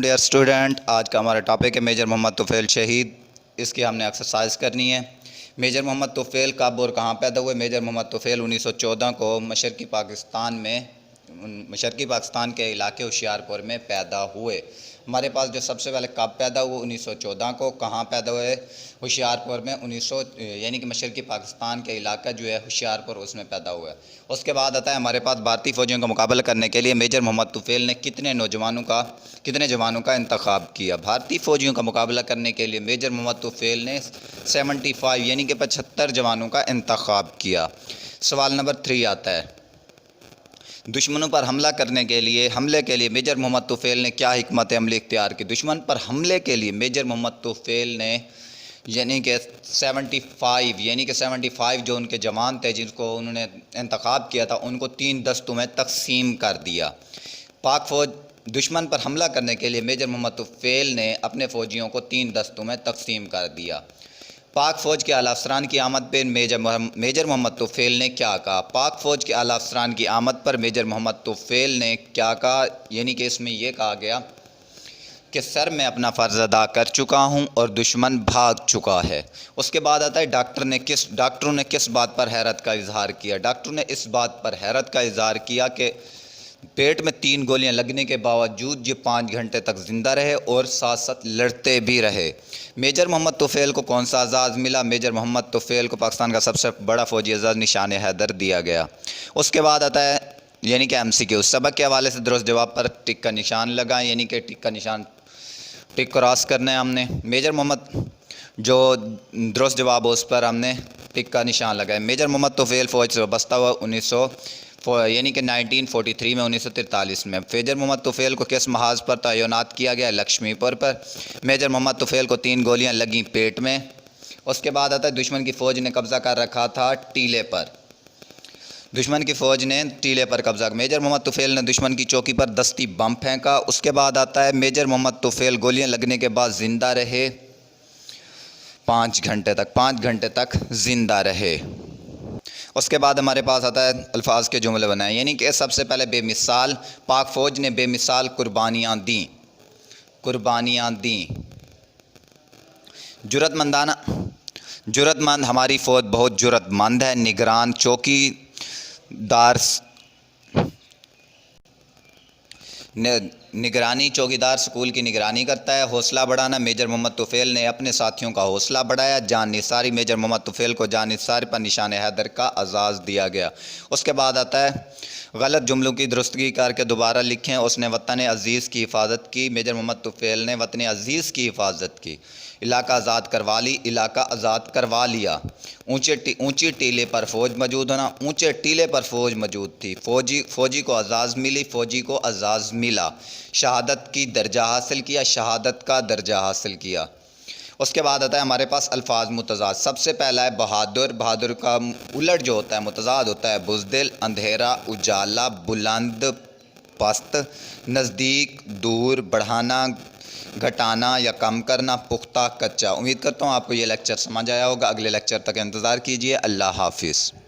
Dear student, आज का हमारा टॉपिक है मेजर मोहम्मद तुफ़ैल शहीद। इसकी हमने एक्सरसाइज करनी है। मेजर मोहम्मद तुफ़ैल कब और कहाँ पैदा हुए? मेजर मोहम्मद तुफ़ैल 1914 को मशरक़ी पाकिस्तान के इलाके होशियारपुर में पैदा हुए। हमारे पास जो सबसे पहले कब पैदा हुए 1914 को, कहाँ पैदा हुए होशियारपुर में 1900 यानी कि मशरक़ी पाकिस्तान के इलाका जो है होशियारपुर उसमें पैदा हुआ है। उसके बाद आता है हमारे पास भारतीय फ़ौजियों का मुकाबला करने के लिए मेजर मोहम्मद तुफ़ैल ने कितने जवानों का इंतखाब किया। भारतीय फ़ौजियों का मुकाबला करने के लिए मेजर मोहम्मद तुफ़ैल ने 75 यानी कि 75 जवानों का इंतखाब किया। सवाल नंबर 3 आता है, दुश्मनों पर हमले के लिए मेजर मोहम्मद तुफ़ैल ने क्या हिकमत अमली इख्तियार की? दुश्मन पर हमले के लिए मेजर मोहम्मद तुफ़ैल ने यानी कि 75 जो उनके जवान थे जिनको उन्होंने इंतखाब किया था, उनको 3 दस्तों में तकसीम कर दिया। दुश्मन पर हमला करने के लिए मेजर मोहम्मद तुफ़ैल ने अपने फ़ौजियों को 3 दस्तों में तकसीम कर दिया। पाक फ़ौज के आला अफसरान की आमद पर मेजर मोहम्मद तुफ़ैल ने क्या कहा? पाक फ़ौज के आला अफसरान की आमद पर मेजर मोहम्मद तुफ़ैल ने क्या कहा? यानी कि इसमें यह कहा गया कि सर मैं अपना फ़र्ज़ अदा कर चुका हूं और दुश्मन भाग चुका है। उसके बाद आता है डॉक्टरों ने किस बात पर हैरत का इजहार किया? डॉक्टरों ने इस बात पर हैरत का इजहार किया कि पेट में 3 गोलियां लगने के बावजूद ये 5 घंटे तक ज़िंदा रहे और साथ साथ लड़ते भी रहे। मेजर मोहम्मद तुफ़ैल को कौन सा एजाज़ मिला? मेजर मोहम्मद तुफ़ैल को पाकिस्तान का सबसे बड़ा फ़ौजी एजाज़ निशान हैदर दिया गया। उसके बाद आता है यानी कि MCQ, सबक के हवाले से दुरुस्त जवाब पर टिक का निशान लगाएं, यानी कि टिक क्रॉस करना है हमने। मेजर मोहम्मद जो दुरुस्त जवाब उस पर हमने टिक का निशान लगाया। मेजर मोहम्मद तुफ़ैल फ़ौज से वाबस्ता हुआ 1943 में 1943 में। मेजर मोहम्मद तुफ़ैल को किस महाज पर तैनात किया गया? लक्ष्मीपुर पर। मेजर मोहम्मद तुफ़ैल को 3 गोलियां लगीं पेट में। उसके बाद आता है दुश्मन की फ़ौज ने कब्ज़ा कर रखा था टीले पर। दुश्मन की फ़ौज ने टीले पर कब्ज़ा। मेजर मोहम्मद तुफ़ैल ने दुश्मन की चौकी पर दस्ती बम फेंका। उसके बाद आता है मेजर मोहम्मद तुफ़ैल गोलियां लगने के बाद ज़िंदा रहे 5 घंटे तक ज़िंदा रहे। उसके बाद हमारे पास आता है अल्फाज के जुमले बनाए, यानी कि सबसे पहले बेमिसाल, पाक फ़ौज ने बेमिसाल कुर्बानियाँ दी। जुर्रतमंद, हमारी फ़ौज बहुत जुर्रतमंद है। चौकीदार स्कूल की निगरानी करता है। हौसला बढ़ाना, मेजर मोहम्मद तुफ़ैल ने अपने साथियों का हौसला बढ़ाया। जान निसारी, मेजर मोहम्मद तुफ़ैल को जान निसारी पर निशान हैदर का एजाज़ दिया गया। उसके बाद आता है गलत जुमलों की दुरुस्तगी करके दोबारा लिखें। उसने वतन अज़ीज़ की हिफाजत की। मेजर मोहम्मद तुफ़ैल ने वतन अज़ीज़ की हिफाजत की। इलाका आज़ाद करवा लिया। ऊंची टीले पर फ़ौज मौजूद होना, ऊंचे टीले पर फ़ौज मौजूद थी। फ़ौजी को आज़ाज़ मिला। शहादत का दर्जा हासिल किया। उसके बाद आता है हमारे पास अल्फाज मुतज़ाद। सबसे पहला है बहादुर का उलट जो होता है मुतज़ाद होता है बुज़दिल, अंधेरा, उजाला, बुलंद, पस्त, नज़दीक, दूर, बढ़ाना, घटाना या कम करना, पुख्ता, कच्चा। उम्मीद करता हूँ आपको ये लेक्चर समझ आया होगा। अगले लेक्चर तक इंतज़ार कीजिए। अल्लाह हाफ़िज़।